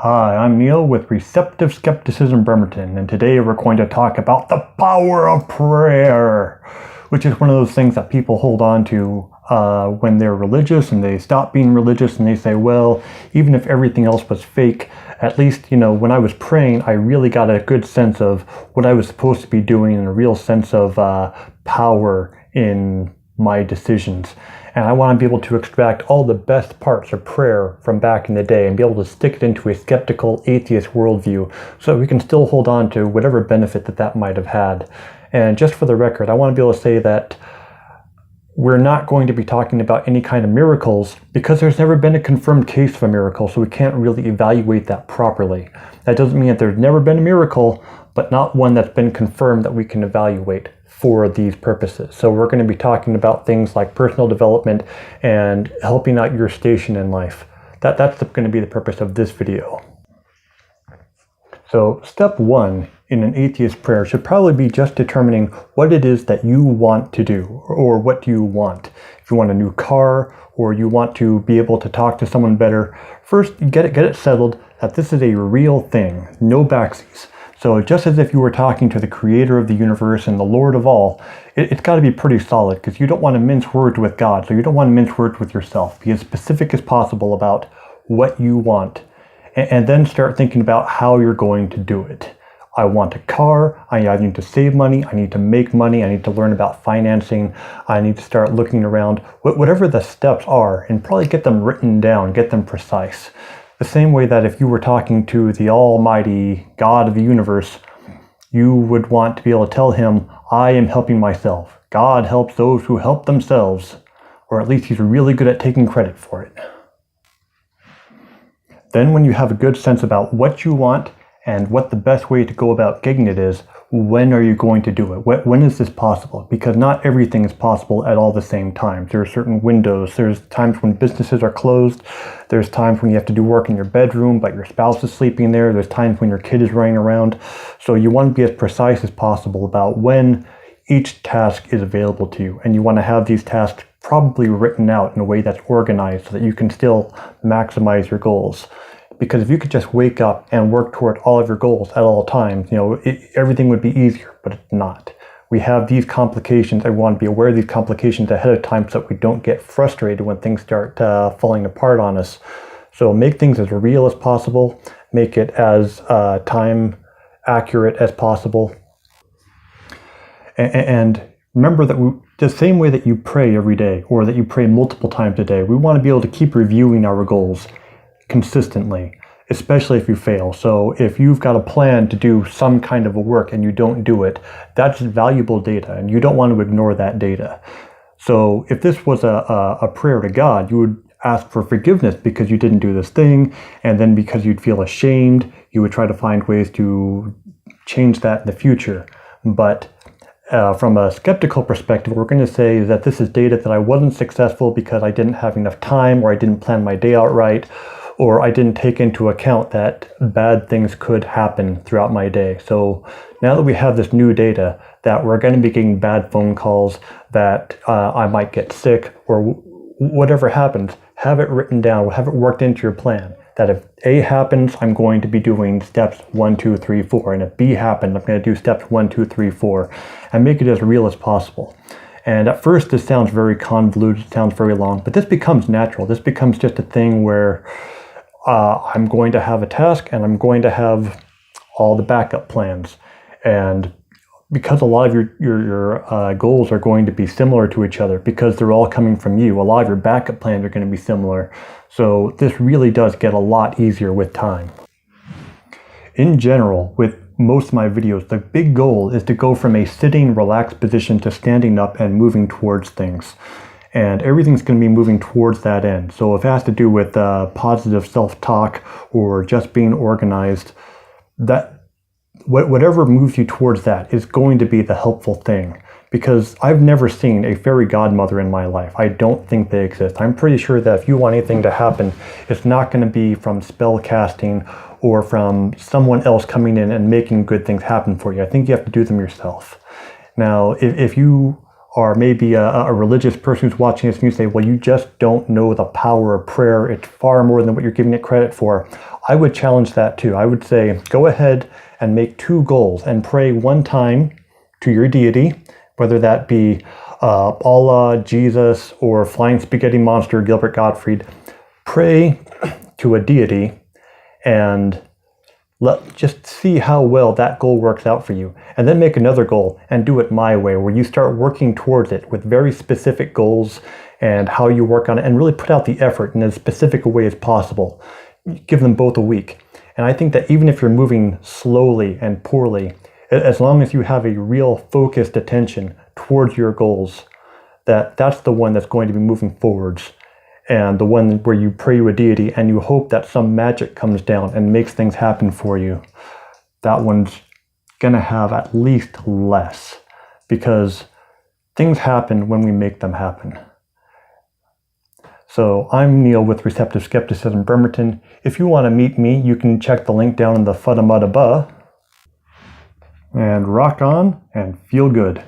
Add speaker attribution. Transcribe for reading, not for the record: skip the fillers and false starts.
Speaker 1: Hi, I'm Neil with Receptive Skepticism Bremerton, and today we're going to talk about the power of prayer, which is one of those things that people hold on to when they're religious and they stop being religious and they say, well, even if everything else was fake, at least, when I was praying, I really got a good sense of what I was supposed to be doing and a real sense of power in my decisions. And I want to be able to extract all the best parts of prayer from back in the day and be able to stick it into a skeptical atheist worldview so that we can still hold on to whatever benefit that might have had. And just for the record, I want to be able to say that we're not going to be talking about any kind of miracles because there's never been a confirmed case of a miracle, so we can't really evaluate that properly. That doesn't mean that there's never been a miracle, but not one that's been confirmed that we can evaluate for these purposes. So we're going to be talking about things like personal development and helping out your station in life. That's going to be the purpose of this video. So step one in an atheist prayer should probably be just determining what it is that you want to do, or what do you want. If you want a new car, or you want to be able to talk to someone better, first get it settled that this is a real thing, no backsies. So just as if you were talking to the creator of the universe and the Lord of all, it's got to be pretty solid, because you don't want to mince words with God, so you don't want to mince words with yourself. Be as specific as possible about what you want, and then start thinking about how you're going to do it. I want a car, I need to save money, I need to make money, I need to learn about financing, I need to start looking around, whatever the steps are, and probably get them written down, get them precise. The same way that if you were talking to the almighty God of the universe, you would want to be able to tell him, I am helping myself. God helps those who help themselves. Or at least he's really good at taking credit for it. Then when you have a good sense about what you want and what the best way to go about getting it is, when are you going to do it? When is this possible? Because not everything is possible at all the same time. There are certain windows. There's times when businesses are closed. There's times when you have to do work in your bedroom, but your spouse is sleeping there. There's times when your kid is running around. So you want to be as precise as possible about when each task is available to you. And you want to have these tasks probably written out in a way that's organized so that you can still maximize your goals. Because if you could just wake up and work toward all of your goals at all times, everything would be easier, but it's not. We have these complications. I want to be aware of these complications ahead of time so that we don't get frustrated when things start falling apart on us. So make things as real as possible. Make it as time accurate as possible. And remember that the same way that you pray every day, or that you pray multiple times a day, we want to be able to keep reviewing our goals consistently, especially if you fail. So if you've got a plan to do some kind of a work and you don't do it, that's valuable data, and you don't want to ignore that data. So if this was a prayer to God, you would ask for forgiveness because you didn't do this thing, and then because you'd feel ashamed, you would try to find ways to change that in the future. But from a skeptical perspective, we're going to say that this is data that I wasn't successful because I didn't have enough time, or I didn't plan my day out right, or I didn't take into account that bad things could happen throughout my day. So now that we have this new data, that we're going to be getting bad phone calls, that I might get sick, or whatever happens, have it written down, have it worked into your plan. That if A happens, I'm going to be doing steps 1, 2, 3, 4. And if B happens, I'm going to do steps 1, 2, 3, 4. And make it as real as possible. And at first, this sounds very convoluted, it sounds very long, but this becomes natural. This becomes just a thing where I'm going to have a task and I'm going to have all the backup plans. And because a lot of your goals are going to be similar to each other, because they're all coming from you, a lot of your backup plans are going to be similar. So this really does get a lot easier with time. In general, with most of my videos, the big goal is to go from a sitting, relaxed position to standing up and moving towards things. And everything's going to be moving towards that end. So if it has to do with positive self-talk or just being organized, that whatever moves you towards that is going to be the helpful thing. Because I've never seen a fairy godmother in my life. I don't think they exist. I'm pretty sure that if you want anything to happen, it's not going to be from spell casting or from someone else coming in and making good things happen for you. I think you have to do them yourself. Now, if you are maybe a religious person who's watching this and you say, well, you just don't know the power of prayer. It's far more than what you're giving it credit for. I would challenge that too. I would say, go ahead and make 2 goals and pray one time to your deity, whether that be Allah, Jesus, or Flying Spaghetti Monster, Gilbert Gottfried. Pray to a deity and just see how well that goal works out for you. And then make another goal and do it my way, where you start working towards it with very specific goals and how you work on it, and really put out the effort in as specific a way as possible. Give them both a week. And I think that even if you're moving slowly and poorly, as long as you have a real focused attention towards your goals, that's the one that's going to be moving forwards. And the one where you pray to a deity and you hope that some magic comes down and makes things happen for you, that one's going to have at least less, because things happen when we make them happen. So I'm Neil with Receptive Skepticism Bremerton. If you want to meet me, you can check the link down in the fudda mudda buh. And rock on and feel good.